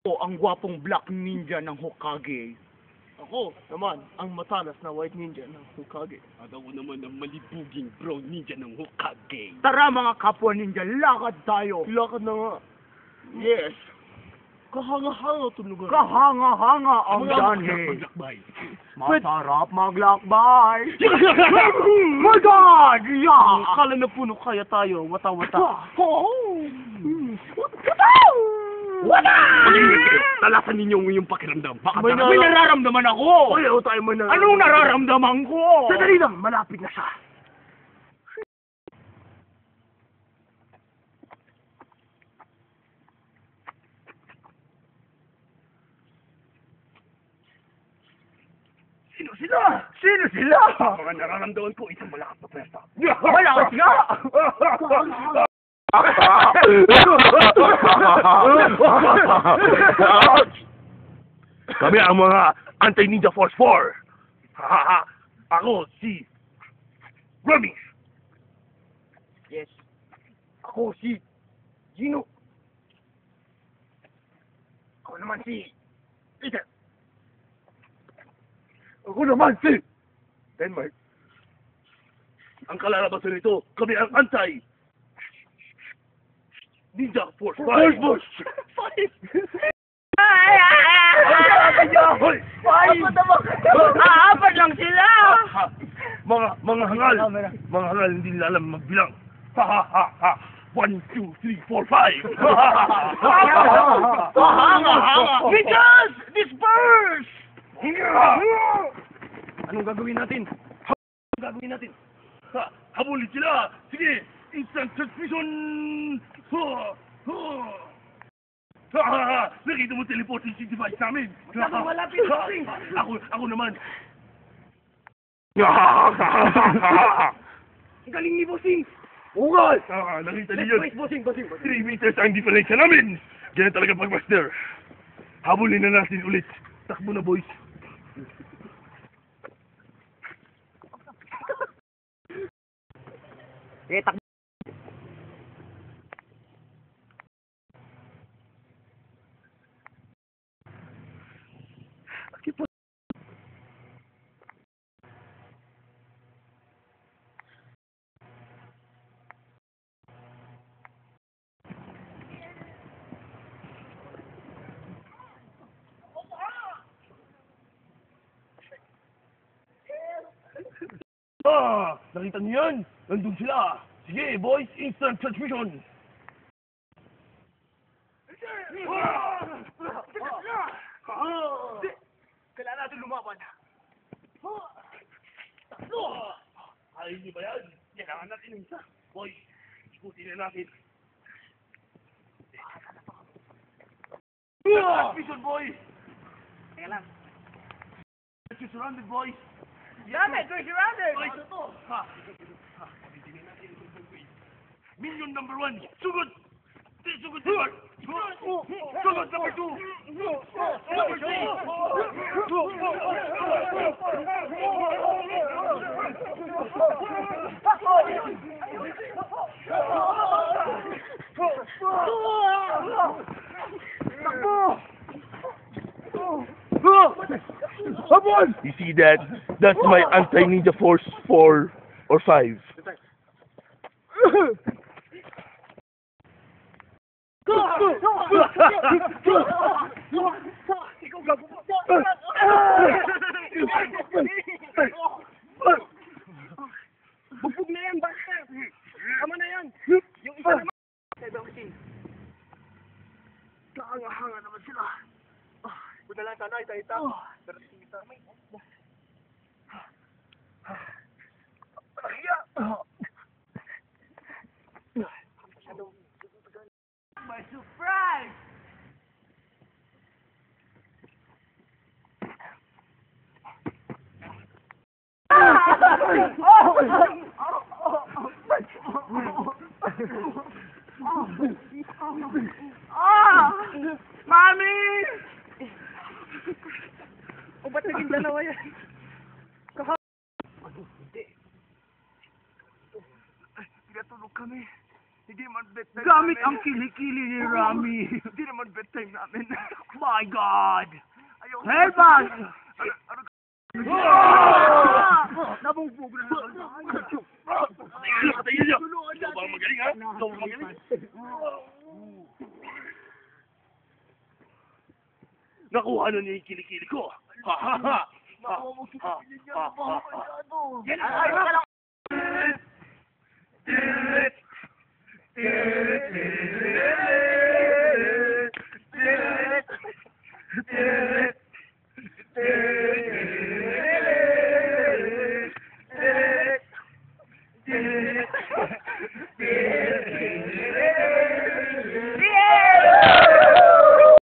O ang gwapong Black Ninja ng Hokage. Ako naman, ang matalas na White Ninja ng Hokage. At ako naman ang malibuging Brown Ninja ng Hokage. Tara mga kapwa ninja, lakad tayo. Lakad na nga. Yes. Kahanga-hanga tulugan. Kahanga-hanga ang dani. Maglakbay. Masarap maglakbay. My God! Yeah! Kala na puno kaya tayo, wata-wata. Wala! Talasan ninyo ang iyong pakiramdam. Baka May May nararamdaman ako. Ayaw tayo man na. Anong nararamdaman ko? Sadali lang, malapit na siya. Sino sila? Sino sila? mga nararamdaman ko isang malakas na pwersa. Malakas nga! Kami ang mga Anti-Ninja Force 4. Ako si Ramis. Yes. Ako si Gino. Ako naman si Peter. Ako naman si Denmark. Ang kalalabasan nito, kami ang Anti-Ninja Force 5. Hoy! Apat lang sila! Mga hangal, hindi nila alam magbilang. Ha ha ha ha. 1, 2, 3, 4, 5. Hanga! Because disperse! Anong gagawin natin? Habulin sila! Sige! Instant transmission! Nakita mo teleportation device namin! Malapit! Ako naman! Galing ni Bossing! Ugal! Nakita niyo yun! Bossing! 3 meters ang diferensya namin! Ganyan talaga pag-master! Habulin na natin ulit! Takbo na, boys! Tak. Nakita niyo yan? Nandun sila! Sige, boys! Instant transmission! Kailangan natin lumaban. Ayaw niyo ba yan? Kailangan natin ng isa. Boys, ikutin na natin. Transmission, boys! Kaya lang. You're surrounded, boys! Damn it! We're surrounded! Boys! Minion number 1, sugod! Sugod number! Sugod number 2! Number 3! You see that? That's my Anti-Ninja Force 4 or 5. Bubog na yan, basta. Tama na yan. Yung isa naman. Kahanga-hanga naman sila. Buta lang sana, isa-isa. Pero isa may. My surprise! Mami! O ba't naging dalawa yan? Pinatulog kami. Hindi naman bedtime Gamit namin. ang kilikili ni Rami. Hindi naman bedtime namin. My God! Ayaw. Help us! Ano? Nabugbog na naman. Patayin niyo! Ikaw ba ang magaling, ha? Ikaw ang magaling? Nakuha na niya yung kilikili ko. Ha ha ha! Ha ha ha! Yan, ay,